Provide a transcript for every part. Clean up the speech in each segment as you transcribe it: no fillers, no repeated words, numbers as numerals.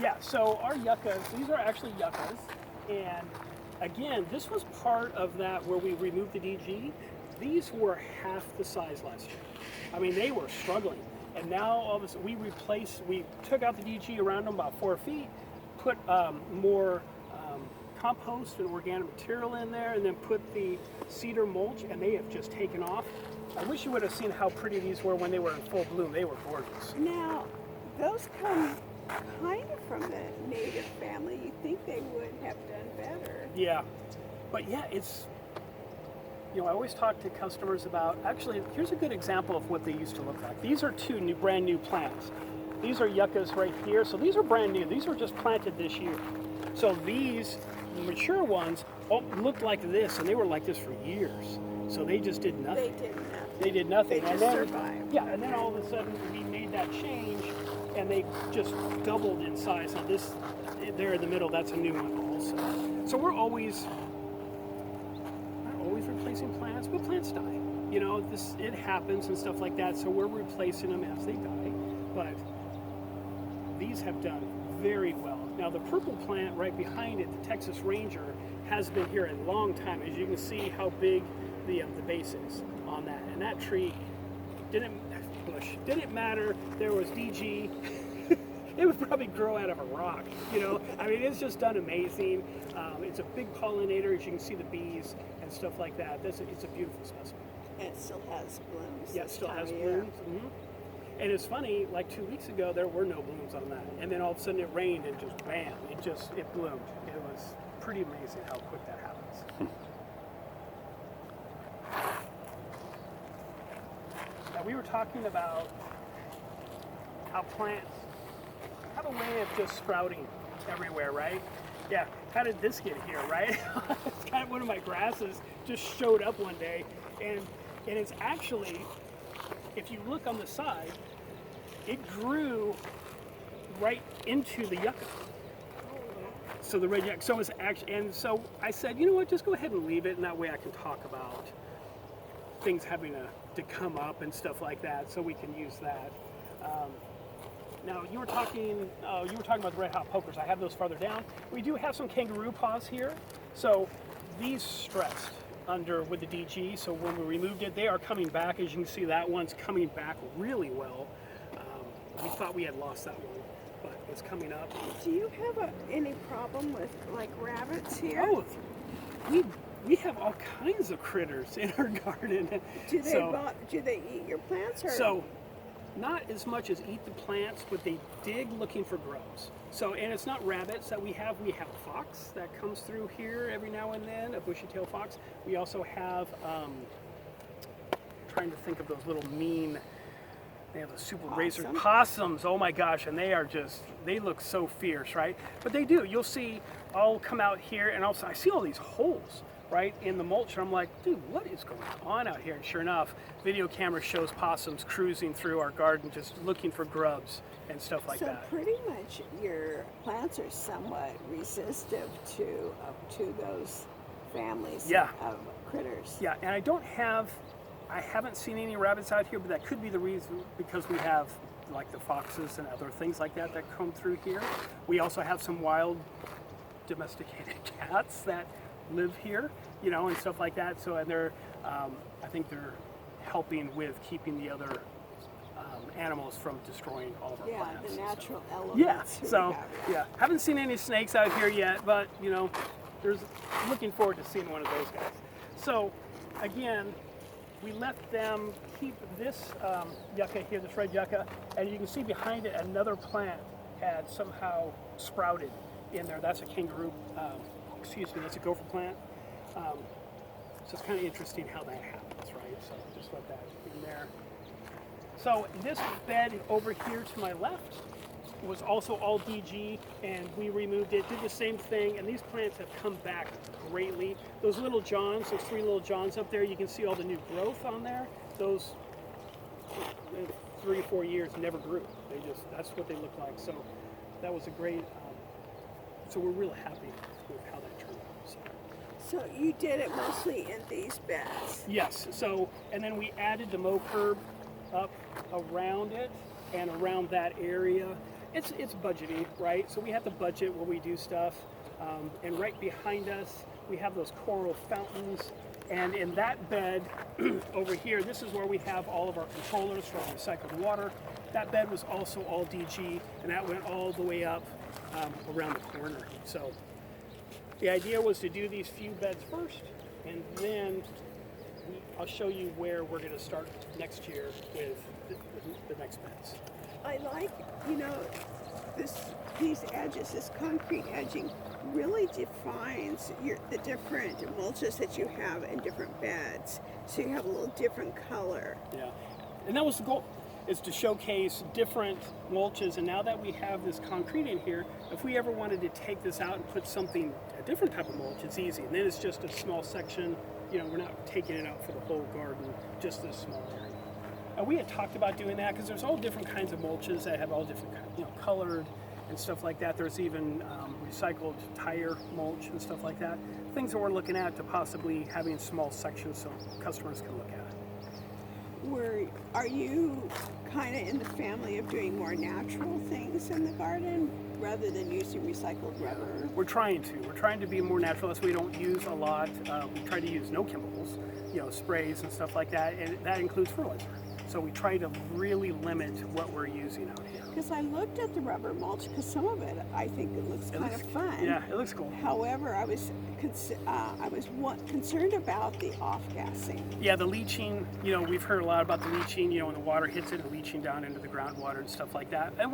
Yeah, so our yuccas, these are actually yuccas, and again, this was part of that where we removed the DG. These were half the size last year. I mean, they were struggling, and now all of a sudden we took out the DG around them about 4 feet, put more compost and organic material in there, and then put the cedar mulch, and they have just taken off. I wish you would have seen how pretty these were when they were in full bloom. They were gorgeous. Now, those come kind of from the native family. You think they would have done better. Yeah, but yeah, it's, I always talk to customers about, actually, here's a good example of what they used to look like. These are two brand new plants. These are yuccas right here, so these are brand new. These were just planted this year. So these mature ones looked like this, and they were like this for years. So they just did nothing. They did nothing. They just survived. Yeah, and then all of a sudden we made that change, and they just doubled in size. Now this, there in the middle, that's a new one also. So we're always replacing plants, but plants die. It happens and stuff like that. So we're replacing them as they die. But these have done very well. Now the purple plant right behind it, the Texas Ranger, has been here a long time. As you can see how big the base is on that. And that tree didn't matter. There was DG. It would probably grow out of a rock, I mean, it's just done amazing. It's a big pollinator, as you can see the bees and stuff like that. It's a beautiful specimen. And it still has blooms. Yeah, it still has blooms. Mm-hmm. And it's funny, like 2 weeks ago, there were no blooms on that. And then all of a sudden it rained and just bam, it bloomed. It was pretty amazing how quick that happens. Now we were talking about how plants have a way of just sprouting everywhere, right? Yeah, how did this get here, right? It's kind of one of my grasses just showed up one day, and it's actually, if you look on the side, it grew right into the yucca. So the red yucca, so it's actually, and so I said, you know what, just go ahead and leave it, and that way I can talk about things having to come up and stuff like that, so we can use that. Now you were talking about the red hot pokers. I have those farther down. We do have some kangaroo paws here, so these stressed under with the DG. So when we removed it, they are coming back. As you can see, that one's coming back really well. We thought we had lost that one, but it's coming up. Do you have any problem with like rabbits here? Oh, we have all kinds of critters in our garden. Do they eat your plants or? So, not as much as eat the plants, but they dig looking for grubs. So, and it's not rabbits that we have a fox that comes through here every now and then, a bushy-tailed fox. We also have, trying to think of those little mean, they have the super razor possums, oh my gosh, and they look so fierce, right? But they do, you'll see, I'll come out here and also I see all these holes, right, in the mulch, and I'm like, dude, what is going on out here? And sure enough, video camera shows possums cruising through our garden, just looking for grubs and stuff like that. So pretty much your plants are somewhat resistive to those families of critters. Yeah, and I haven't seen any rabbits out here, but that could be the reason, because we have like the foxes and other things like that come through here. We also have some wild domesticated cats that live here, and stuff like that. So, and I think they're helping with keeping the other animals from destroying all of our plants. The natural elements. Yeah, so haven't seen any snakes out here yet, but looking forward to seeing one of those guys. So, again, we let them keep this yucca here, this red yucca, and you can see behind it another plant had somehow sprouted in there. That's a kangaroo. That's a gopher plant. So it's kind of interesting how that happens, right? So just let that in there. So this bed over here to my left was also all DG, and we removed it, did the same thing, and these plants have come back greatly. Those little johns, those 3 little johns up there, you can see all the new growth on there. Those 3 or 4 years never grew. That's what they look like. So that was a great, so we're really happy with how that turned out. So you did it mostly in these beds? Yes, so, and then we added the mow curb up around it and around that area. it's budgeting, right? So we have to budget when we do stuff. And right behind us, we have those coral fountains. And in that bed over here, this is where we have all of our controllers for recycled water. That bed was also all DG, and that went all the way up around the corner. So the idea was to do these few beds first, and then I'll show you where we're going to start next year with the next beds. I like, you know, these edges, this concrete edging really defines the different mulches that you have in different beds. So you have a little different color. Yeah, and that was the goal, is to showcase different mulches. And now that we have this concrete in here, if we ever wanted to take this out and put something, a different type of mulch, it's easy. And then it's just a small section. You know, we're not taking it out for the whole garden, just this small area. And we had talked about doing that because there's all different kinds of mulches that have all different, you know, colored and stuff like that. There's even recycled tire mulch and stuff like that. Things that we're looking at to possibly having small sections so customers can look at it. Are you kind of in the family of doing more natural things in the garden rather than using recycled rubber? We're trying to be more natural. That's why we don't use a lot. We try to use no chemicals, you know, sprays and stuff like that, and that includes fertilizer. So we try to really limit what we're using out here. Because I looked at the rubber mulch, because some of it I think it looks kind of fun. Yeah, it looks cool. However, I was concerned about the off-gassing. Yeah, the leaching. You know, we've heard a lot about the leaching. You know, when the water hits it and leaching down into the groundwater and stuff like that. And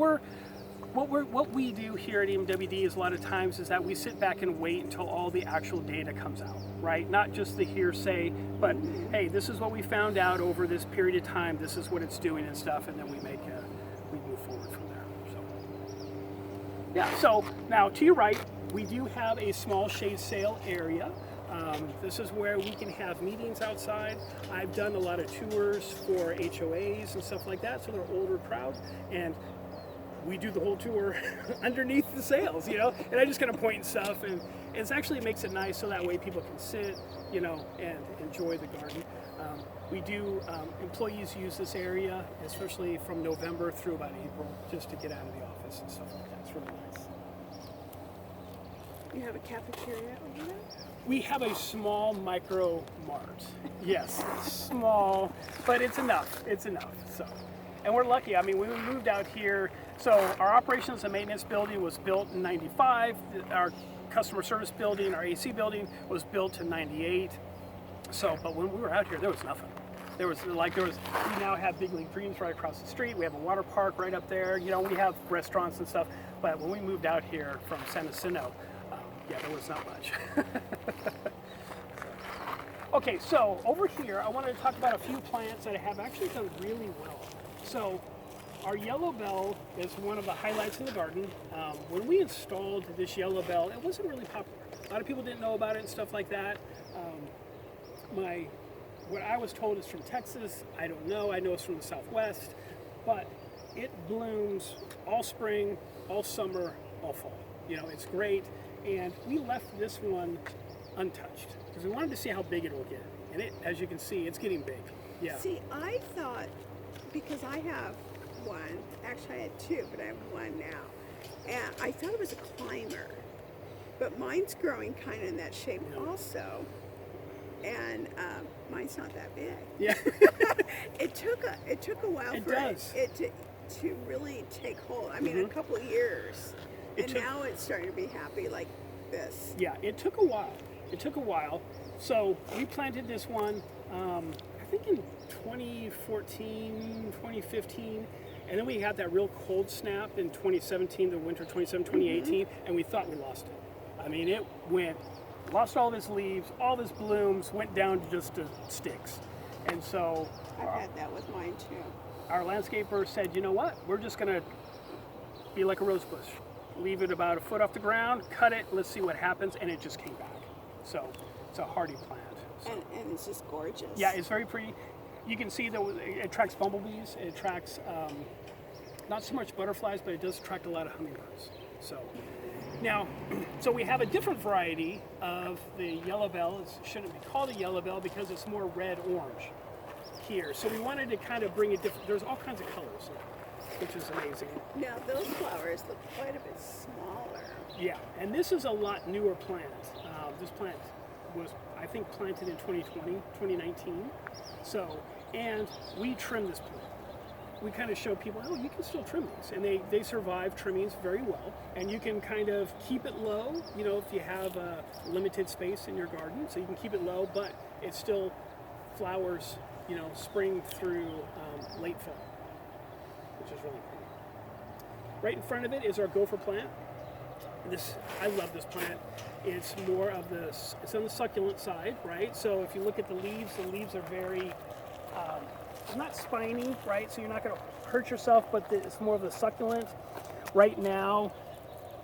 what we do here at EMWD is a lot of times is that we sit back and wait until all the actual data comes out, right? Not just the hearsay, but hey, this is what we found out over this period of time. This is what it's doing and stuff, and then we move forward from there. So yeah. So now to your right, we do have a small shade sail area. This is where we can have meetings outside. I've done a lot of tours for HOAs and stuff like that, so they're older crowd, and we do the whole tour underneath the sails, you know, and I just kind of point stuff, and it makes it nice so that way people can sit, you know, and enjoy the garden. We do, employees use this area, especially from November through about April, just to get out of the office and stuff like that. It's really nice. You have a cafeteria over there? We have a small micro mart. Yes, small, but it's enough. It's enough. So, and we're lucky. I mean, when we moved out here, so our operations and maintenance building was built in '95. Our customer service building, our AC building, was built in '98. So, but when we were out here, there was nothing. We now have Big League Greens right across the street. We have a water park right up there. You know, we have restaurants and stuff. But when we moved out here from San Jacinto, yeah, there was not much. Okay, so over here, I wanted to talk about a few plants that have actually done really well. So our yellow bell is one of the highlights in the garden. When we installed this yellow bell, it wasn't really popular. A lot of people didn't know about it and stuff like that. What I was told is from Texas. I don't know. I know it's from the Southwest, but it blooms all spring, all summer, all fall. You know, it's great. And we left this one untouched because we wanted to see how big it will get. And it, as you can see, it's getting big. Yeah. See, I thought, because I have one, actually I had two, but I have one now. And I thought it was a climber, but mine's growing kind of in that shape also. And mine's not that big. Yeah. It took a while for it to really take hold. I mean, a couple of years. And now it's starting to be happy like this. Yeah, it took a while. So we planted this one, I think in 2014, 2015. And then we had that real cold snap in 2017, the winter 2018, and we thought we lost it. I mean, it lost all of its leaves, all of its blooms, went down to just sticks. And so I've had that with mine too. Our landscaper said, you know what, we're just gonna be like a rose bush. Leave it about a foot off the ground, cut it, let's see what happens, and it just came back. So it's a hardy plant. So. And it's just gorgeous. Yeah, it's very pretty. You can see that it attracts bumblebees, it attracts not so much butterflies, but it does attract a lot of hummingbirds. So now, so we have a different variety of the yellow bell. It shouldn't be called a yellow bell because it's more red-orange here. So we wanted to kind of bring a different, there's all kinds of colors. which is amazing. Now those flowers look quite a bit smaller. Yeah, and this is a lot newer plant. This plant was, I think, planted in 2020, 2019. So, and we trim this plant. We kind of show people, oh, you can still trim these. And they survive trimmings very well. And you can kind of keep it low, you know, if you have a limited space in your garden. So you can keep it low, but it still flowers, you know, spring through late fall, which is really cool. Right in front of it is our gopher plant. I love this plant. It's more of it's on the succulent side, right? So if you look at the leaves are very, not spiny, right? So you're not going to hurt yourself, but it's more of the succulent. Right now,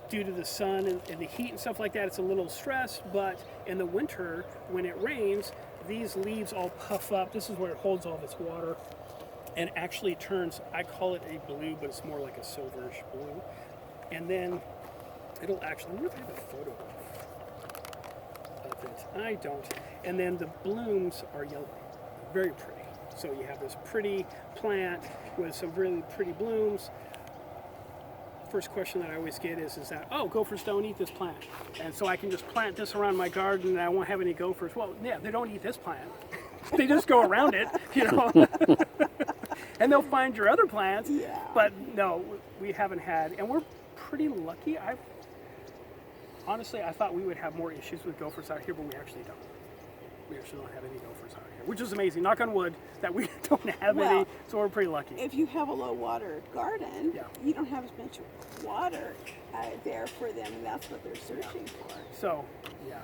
due to the sun and the heat and stuff like that, it's a little stressed, but in the winter, when it rains, these leaves all puff up. This is where it holds all this water and actually turns, I call it a blue, but it's more like a silverish blue. And then it'll actually, I wonder if I have a photo of it. I don't. And then the blooms are yellow, very pretty. So you have this pretty plant with some really pretty blooms. First question that I always get is that, oh, gophers don't eat this plant. And so I can just plant this around my garden and I won't have any gophers. Well, yeah, they don't eat this plant. They just go around it, you know. And they'll find your other plants. Yeah. But no, we haven't had, and we're pretty lucky. Honestly, I thought we would have more issues with gophers out here, but we actually don't. We actually don't have any gophers out here, which is amazing. Knock on wood that we don't have any, so we're pretty lucky. If you have a low water garden, Yeah. you don't have as much water there for them, and that's what they're searching for. So, yeah.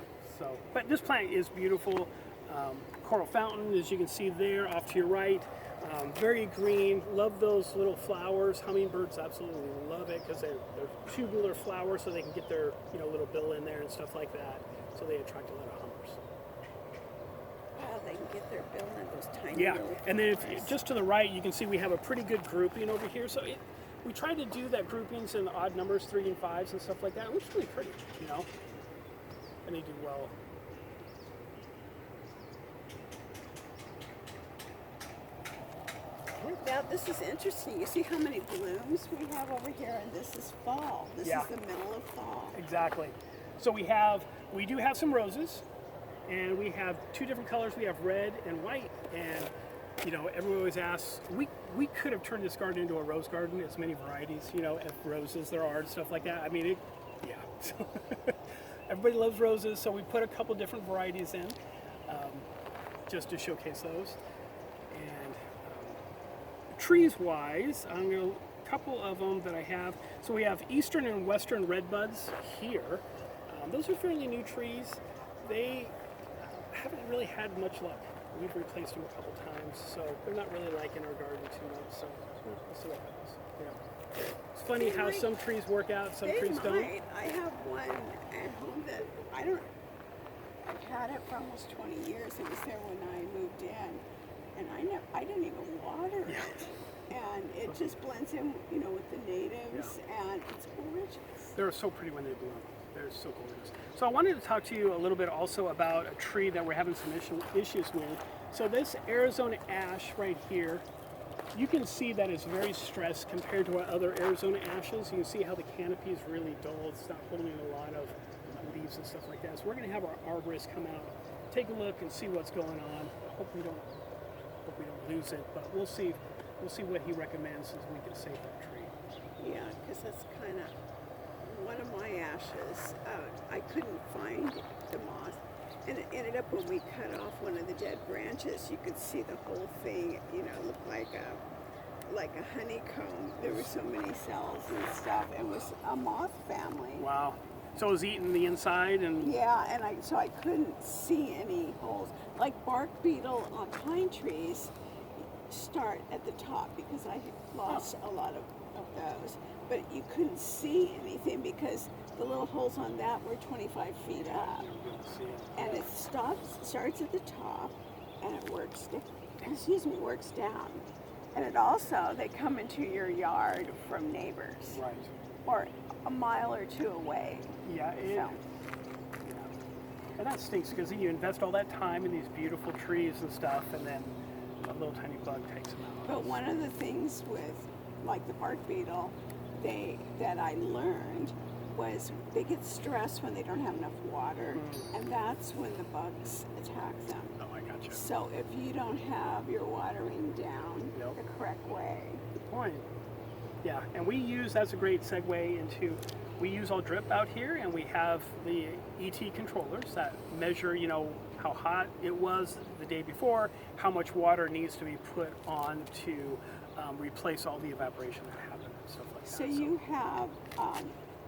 But this plant is beautiful. Coral fountain, as you can see there, off to your right. Very green. Love those little flowers. Hummingbirds absolutely love it because they're tubular flowers, so they can get their little bill in there and stuff like that. So they attract a lot of hummers. Wow, they can get their bill in those tiny Yeah, little and then flowers. just to the right, you can see we have a pretty good grouping over here. So we try to do that groupings in odd numbers, 3 and 5s and stuff like that, which is really pretty, and they do well. Now this is interesting. You see how many blooms we have over here, and this is fall. This Yeah. is the middle of fall. Exactly. So we do have some roses, and we have 2 different colors. We have red and white, and everyone always asks. We could have turned this garden into a rose garden. As many varieties, of roses there are and stuff like that. I mean, So everybody loves roses, so we put a couple different varieties in, just to showcase those. And trees-wise, I'm going to couple of them that I have. So we have eastern and western redbuds here. Those are fairly new trees. They haven't really had much luck. We've replaced them a couple times, so they're not really liking our garden too much. So we'll see what happens. Yeah. It's funny how some trees work out, some trees don't. I have one at home that I've had it for almost 20 years. It was there when I moved in, and I didn't even water it. And it just blends in, with the natives, and it's gorgeous. They're so pretty when they bloom. They're so gorgeous. So I wanted to talk to you a little bit also about a tree that we're having some issues with. So this Arizona ash right here, you can see that it's very stressed compared to our other Arizona ashes. You can see how the canopy is really dull. It's not holding a lot of leaves and stuff like that. So we're going to have our arborist come out, take a look, and see what's going on. I hope we don't lose it, but we'll see. We'll see what he recommends as we can save that tree. Yeah, because that's kind of one of my ashes. I couldn't find the moss, and it ended up when we cut off one of the dead branches, you could see the whole thing. Looked like a honeycomb. There were so many cells and stuff. It was a moth family. Wow. So it was eating the inside and. Yeah, and I couldn't see any holes. Like bark beetle on pine trees start at the top because I lost a lot of those, but you couldn't see anything because the little holes on that were 25 feet up, and it starts at the top, and it works down, and it also, they come into your yard from neighbors, Right. or a mile or 2 away. Yeah. And that stinks because then you invest all that time in these beautiful trees and stuff, and then a little tiny bug takes them out. But one of the things with like the bark beetle, that I learned was they get stressed when they don't have enough water, and that's when the bugs attack them. Oh, I gotcha. So if you don't have your watering down the correct way. Good point. Yeah, and we use, that's a great segue into, we use all drip out here, and we have the ET controllers that measure, you know, how hot it was the day before, how much water needs to be put on to replace all the evaporation that happened and stuff like that. So you have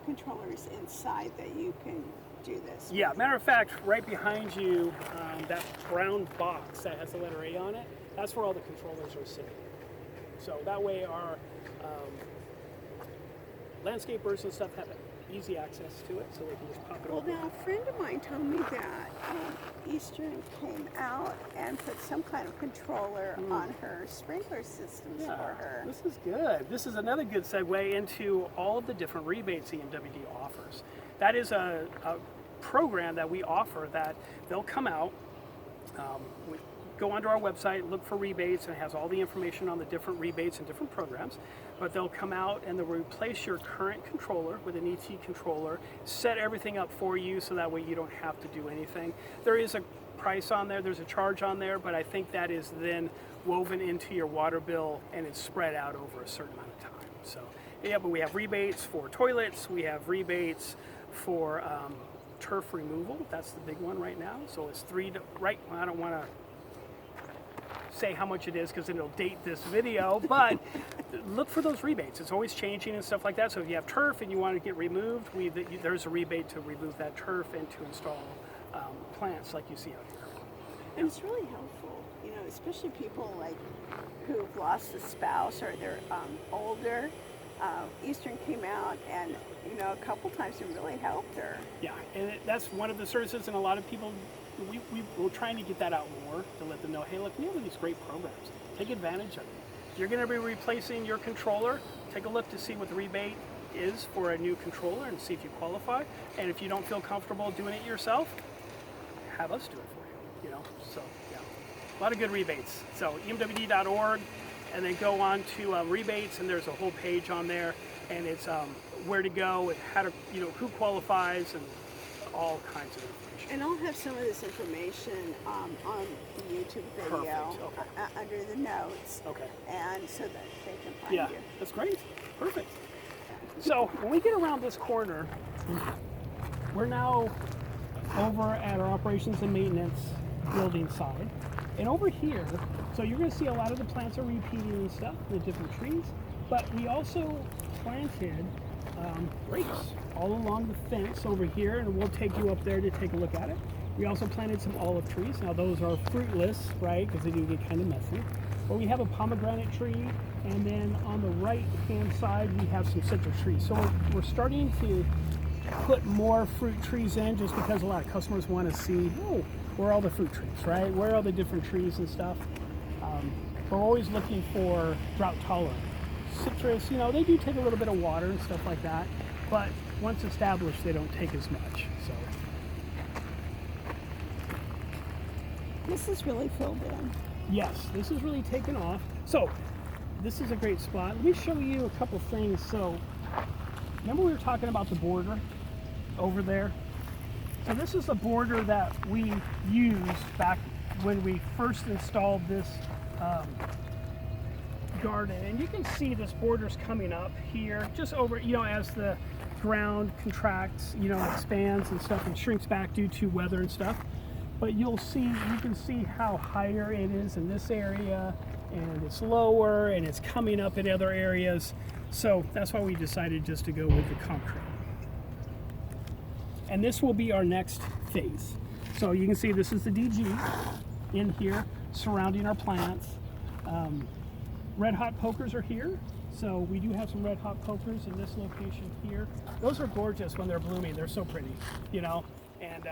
controllers inside that you can do this. Yeah, matter of fact, right behind you, that brown box that has the letter A on it, that's where all the controllers are sitting. So that way our landscapers and stuff have easy access to it, so they can just pop it Well, over. now a friend of mine told me that Eastern came out and put some kind of controller on her sprinkler systems for her. This is good. This is another good segue into all of the different rebates EMWD offers. That is a program that we offer that they'll come out, we go onto our website, look for rebates, and it has all the information on the different rebates and different programs. But they'll come out and they'll replace your current controller with an ET controller, set everything up for you so that way you don't have to do anything. There is a price on there, there's a charge on there, but I think that is then woven into your water bill and it's spread out over a certain amount of time. So yeah, but we have rebates for toilets, we have rebates for turf removal. That's the big one right now. So it's I don't want to say how much it is because it'll date this video, but look for those rebates. It's always changing and stuff like that. So if you have turf and you want to get removed, there's a rebate to remove that turf and to install plants like you see out here. And it's really helpful, you know, especially people like who've lost a spouse or they're older. Eastern came out and, you know, a couple times it really helped her. Yeah, and that's one of the services, and a lot of people, we're trying to get that out more to let them know, hey, look, we have these great programs. Take advantage of it. If you're going to be replacing your controller, take a look to see what the rebate is for a new controller and see if you qualify. And if you don't feel comfortable doing it yourself, have us do it for you, you know? So, yeah, a lot of good rebates. So, EMWD.org, and then go on to rebates, and there's a whole page on there, and it's where to go and how to, you know, who qualifies and all kinds of information. And I'll have some of this information on the YouTube video under the notes. Okay. And so that they can find Yeah, you. that's great. Perfect. So when we get around this corner, we're now over at our operations and maintenance building side. And over here, so you're going to see a lot of the plants are repeating and stuff, the different trees, but we also planted grapes all along the fence over here, and we'll take you up there to take a look at it. We also planted some olive trees. Now those are fruitless, right, because they do get kind of messy. But we have a pomegranate tree, and then on the right hand side we have some citrus trees. So we're starting to put more fruit trees in just because a lot of customers want to see, oh, where are all the fruit trees, right? Where are all the different trees and stuff? We're always looking for drought tolerant. Citrus, you know, they do take a little bit of water and stuff like that, but once established, they don't take as much. So This is really filled in. yes, this is really taken off. So this is a great spot. Let me show you a couple things. So remember we were talking about the border over there? So this is the border that we used back when we first installed this garden. And you can see this border's coming up here, just over, you know, as the ground contracts, you know, expands and stuff and shrinks back due to weather and stuff. But you can see how higher it is in this area, and it's lower, and it's coming up in other areas. So that's why we decided just to go with the concrete. And this will be our next phase. So you can see this is the DG in here surrounding our plants. Red hot pokers are here. So we do have some red hot pokers in this location here. Those are gorgeous when they're blooming. They're so pretty, you know. And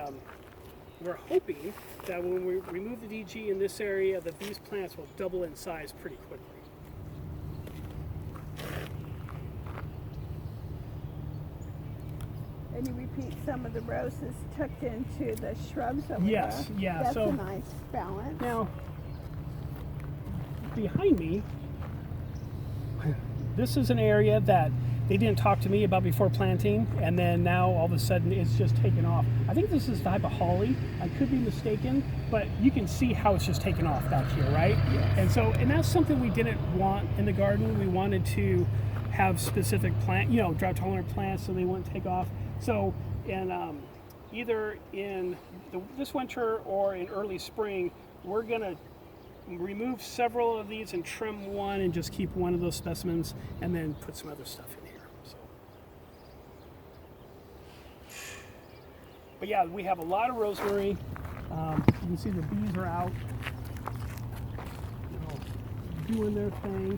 we're hoping that when we remove the DG in this area, that these plants will double in size pretty quickly. And you repeat some of the roses tucked into the shrubs over Yes, there. yeah. That's So a nice balance. now, behind me, this is an area that they didn't talk to me about before planting, and then now all of a sudden it's just taken off. I think this is the type of holly. I could be mistaken, but you can see how it's just taken off back here, right? Yes. And that's something we didn't want in the garden. We wanted to have specific drought tolerant plants so they wouldn't take off. So, either in this winter or in early spring, we're gonna remove several of these and trim one and just keep one of those specimens and then put some other stuff in here. So. But yeah, we have a lot of rosemary. You can see the bees are out, doing their thing.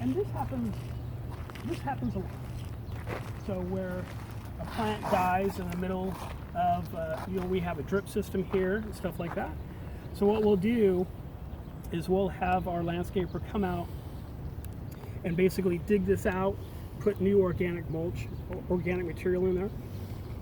And this happens a lot. So where a plant dies in the middle of, we have a drip system here and stuff like that. So what we'll do is we'll have our landscaper come out and basically dig this out, put new organic mulch, organic material in there,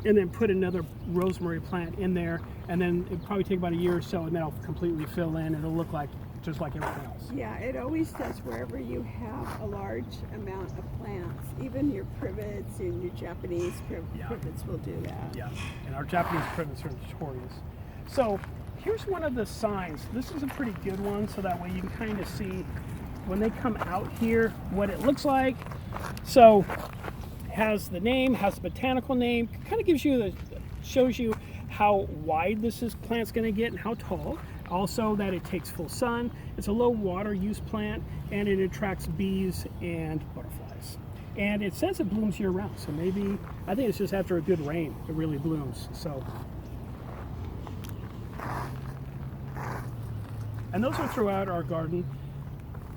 and then put another rosemary plant in there, and then it'll probably take about a year or so, and that'll completely fill in, and it'll look like just like everything else. Yeah, it always does wherever you have a large amount of plants. Even your privets and your Japanese privets will do that. Yeah, and our Japanese privets are notorious. So here's one of the signs. This is a pretty good one, so that way you can kind of see when they come out here what it looks like. So has the name, has the botanical name, kind of shows you how wide plant's going to get and how tall. Also that it takes full sun. It's a low water use plant, and it attracts bees and butterflies. And it says it blooms year round, so maybe, I think it's just after a good rain it really blooms. So, and those are throughout our garden.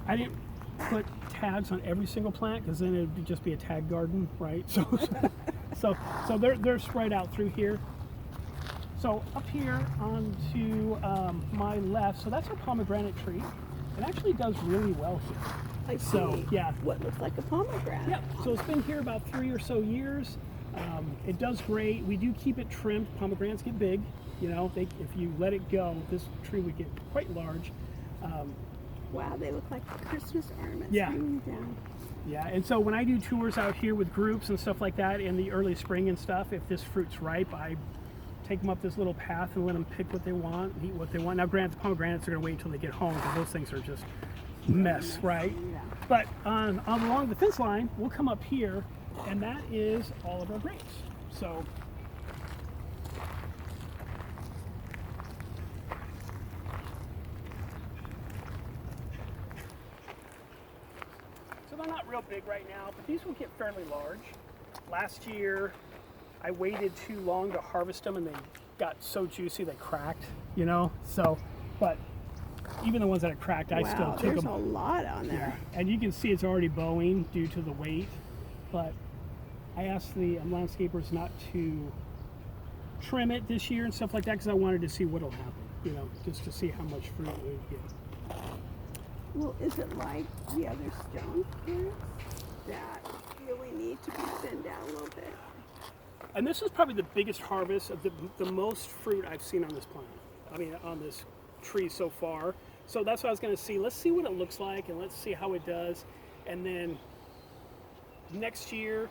I didn't put tags on every single plant because then it would just be a tag garden, right? So they're spread out through here. So up here onto my left, so that's our pomegranate tree. It actually does really well here. I see. So yeah, what looks like a pomegranate. yeah. So it's been here about 3 or so years. It does great. We do keep it trimmed. Pomegranates get big. If you let it go, this tree would get quite large. Wow, they look like Christmas ornaments. Yeah. Hanging down. Yeah, and so when I do tours out here with groups and stuff like that in the early spring and stuff, if this fruit's ripe, I take them up this little path and let them pick what they want, eat what they want. Now, granted, the pomegranates are going to wait until they get home because those things are just mess, right? Yeah. But along the fence line, we'll come up here, and that is all of our grapes. So they're not real big right now, but these will get fairly large. Last year, I waited too long to harvest them, and they got so juicy they cracked, So, but even the ones that are cracked, I still took them. There's a lot on there. Yeah. And you can see it's already bowing due to the weight, but I asked the landscapers not to trim it this year and stuff like that because I wanted to see what'll happen, just to see how much fruit it would get. Well, is it like the other stone plants that really need to be thinned out a little bit? And this is probably the biggest harvest of the most fruit I've seen on this plant. I mean, on this tree so far. So that's what I was going to see. Let's see what it looks like, and let's see how it does. And then next year,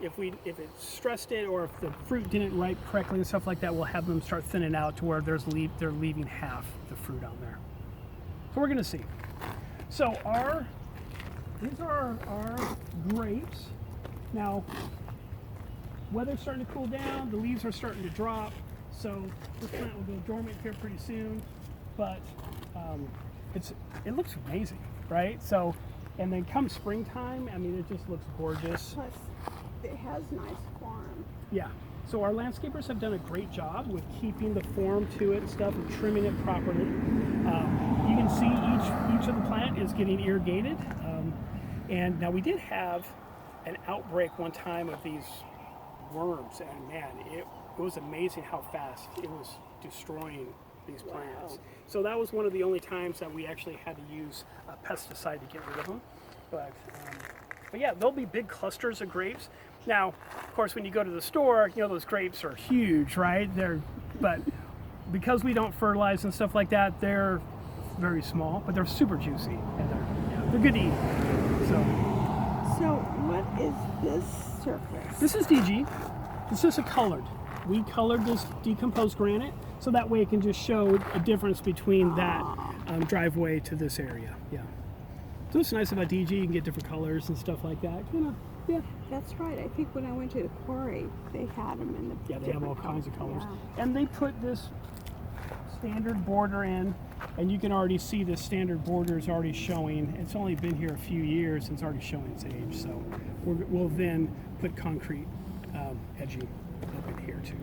if it stressed it, or if the fruit didn't ripe correctly and stuff like that, we'll have them start thinning out to where they're leaving half the fruit on there. So we're going to see. So these are our grapes. Now, weather's starting to cool down, the leaves are starting to drop, so this plant will go dormant here pretty soon, but it looks amazing, right? So, and then come springtime, I mean, it just looks gorgeous. Plus, it has nice form. Yeah, so our landscapers have done a great job with keeping the form to it and stuff and trimming it properly. You can see each of the plant is getting irrigated, and now we did have an outbreak one time of these worms, and man, it was amazing how fast it was destroying these plants. Wow. So that was one of the only times that we actually had to use a pesticide to get rid of them. But yeah, there'll be big clusters of grapes. Now, of course, when you go to the store, those grapes are huge, right? But because we don't fertilize and stuff like that, they're very small, but they're super juicy, and they're good to eat. So. this surface? This is DG. It's just a colored. We colored this decomposed granite so that way it can just show a difference between that driveway to this area. Yeah. So what's nice about DG, you can get different colors and stuff like that. You know, yeah. That's right. I think when I went to the quarry, they had them in the Yeah, they have all kinds of colors. Yeah. And they put this standard border in, and you can already see the standard border is already showing. It's only been here a few years and it's already showing its age. So we'll then put concrete edging up in here too.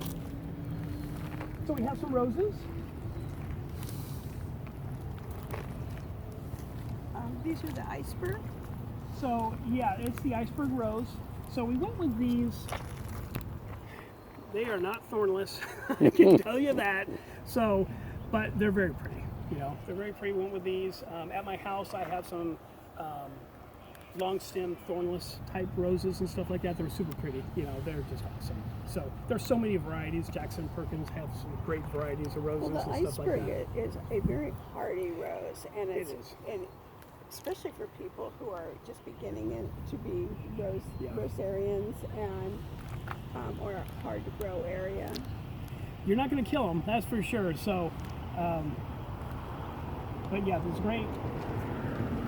So we have some roses. These are the iceberg. So yeah, it's the iceberg rose. So we went with these. They are not thornless, I can tell you that. So, but they're very pretty. You know, they're very pretty. Went with these. At my house, I have some long stem thornless type roses and stuff like that. They're super pretty. You know, they're just awesome. So there's so many varieties. Jackson Perkins have some great varieties of roses Well, the and stuff like iceberg that. is a very hardy rose, and It it's is. and especially for people who are just beginning to be Yeah. rosarians and or a hard to grow area. You're not going to kill them, that's for sure. So, but yeah, it's great.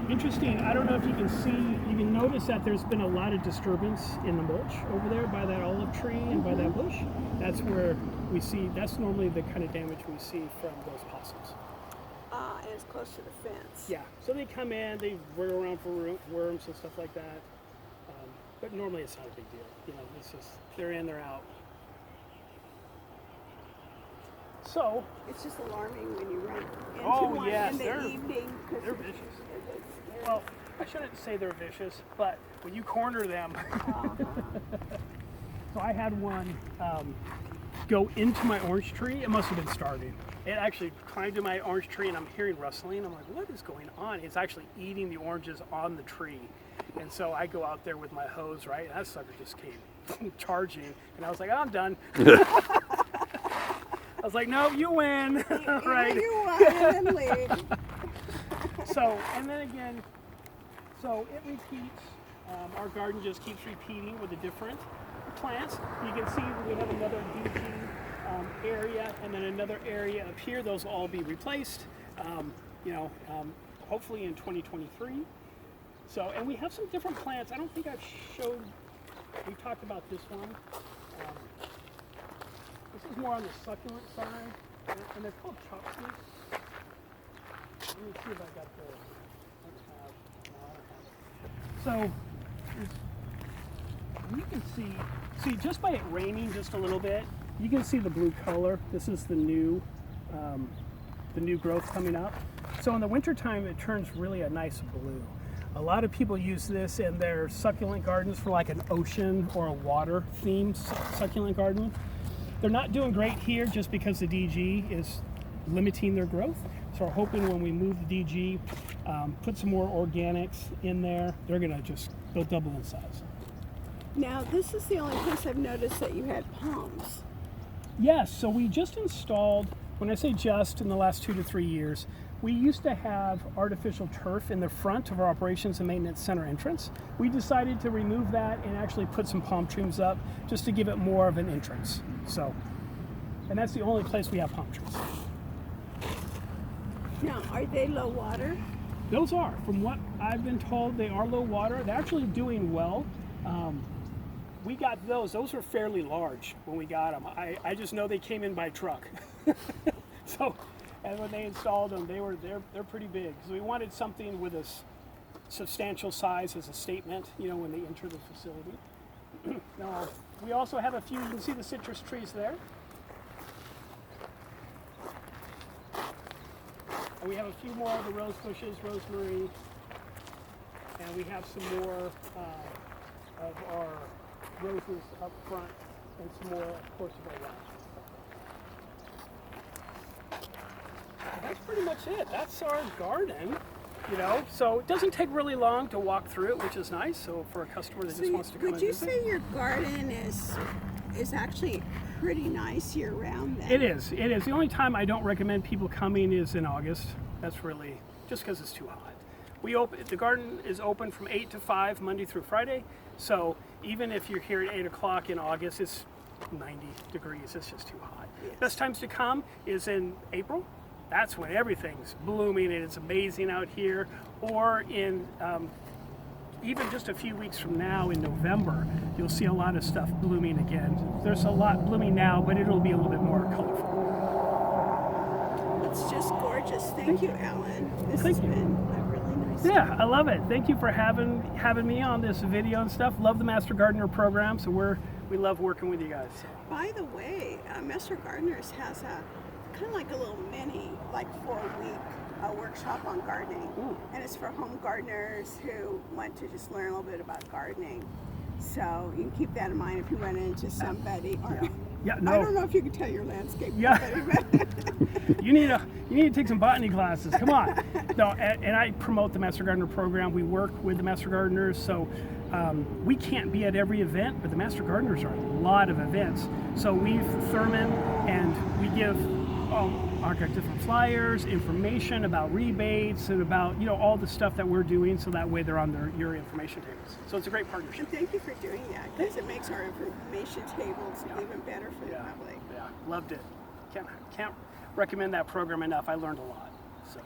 Interesting. I don't know if you can see, you can notice that there's been a lot of disturbance in the mulch over there by that olive tree and by that bush. That's where we see, that's normally the kind of damage we see from those possums. And it's close to the fence. Yeah, so they come in, they work around for worms and stuff like that. But normally it's not a big deal. You know, it's just, they're in, they're out. So, It's just alarming when you run into Oh, one yes, in the they're- evening. 'Cause they're it's- vicious. it's- well, I shouldn't say they're vicious, but when you corner them, so I had one go into my orange tree. It must have been starving. It actually climbed to my orange tree, and I'm hearing rustling. I'm like, what is going on? It's actually eating the oranges on the tree. And so I go out there with my hose, right? And that sucker just came charging, and I was like, I'm done. I was like, no, you win, right? You won and leave. So, and then again, so it repeats. Our garden just keeps repeating with the different plants. You can see we have another DG area and then another area up here. Those will all be replaced, hopefully in 2023. So, and we have some different plants. I don't think I've showed, we talked about this one. This is more on the succulent side, and they're called chopsticks. Let me see if I got the. So, you can see just by it raining just a little bit, you can see the blue color. This is the new growth coming up. So in the wintertime, it turns really a nice blue. A lot of people use this in their succulent gardens for like an ocean or a water themed succulent garden. They're not doing great here just because the DG is limiting their growth. So we're hoping when we move the DG, put some more organics in there, they'll double in size. Now, this is the only place I've noticed that you had palms. Yes, so we just installed, when I say just, in the last 2 to 3 years, we used to have artificial turf in the front of our operations and maintenance center entrance. We decided to remove that and actually put some palm trees up just to give it more of an entrance. So, and that's the only place we have palm trees. Now, are they low water? Those are, from what I've been told, they are low water. They're actually doing well. We got those were fairly large when we got them. I just know they came in by truck. So, and when they installed them, they're pretty big. So we wanted something with a substantial size as a statement, when they enter the facility. Now, we also have a few, you can see the citrus trees there. And we have a few more of the rose bushes, rosemary, and we have some more of our roses up front, and some more, of course, of our rocks. That's pretty much it. That's our garden, So it doesn't take really long to walk through it, which is nice. So for a customer that just wants to come and visit. Would you say your garden is actually pretty nice year round then? It is. The only time I don't recommend people coming is in August. That's really just because it's too hot. The garden is open from 8 to 5 Monday through Friday. So even if you're here at 8 o'clock in August, it's 90 degrees. It's just too hot. Yes. Best times to come is in April. That's when everything's blooming and it's amazing out here. Or in even just a few weeks from now in November, you'll see a lot of stuff blooming again. There's a lot blooming now, but it'll be a little bit more colorful. It's just gorgeous. Thank you, Alan. This Thank has you. been a really nice Yeah, I love it. Thank you for having me on this video and stuff. Love the Master Gardener program, so we love working with you guys. So. By the way, Master Gardeners has a kind of like a little mini, like 4-week workshop on gardening. Ooh. And it's for home gardeners who want to just learn a little bit about gardening. So you can keep that in mind if you run into somebody. Or, Yeah, no. I don't know if you can tell your landscape Yeah. company, but You need to take some botany classes. Come on. No, and I promote the Master Gardener program. We work with the Master Gardeners, so we can't be at every event, but the Master Gardeners are at a lot of events. So we've Thurman, and we give our different flyers, information about rebates, and about all the stuff that we're doing. So that way they're on your information tables. So it's a great partnership. and thank you for doing that because it makes our information tables even better for the Yeah, public. yeah, loved it. Can't recommend that program enough. I learned a lot. So.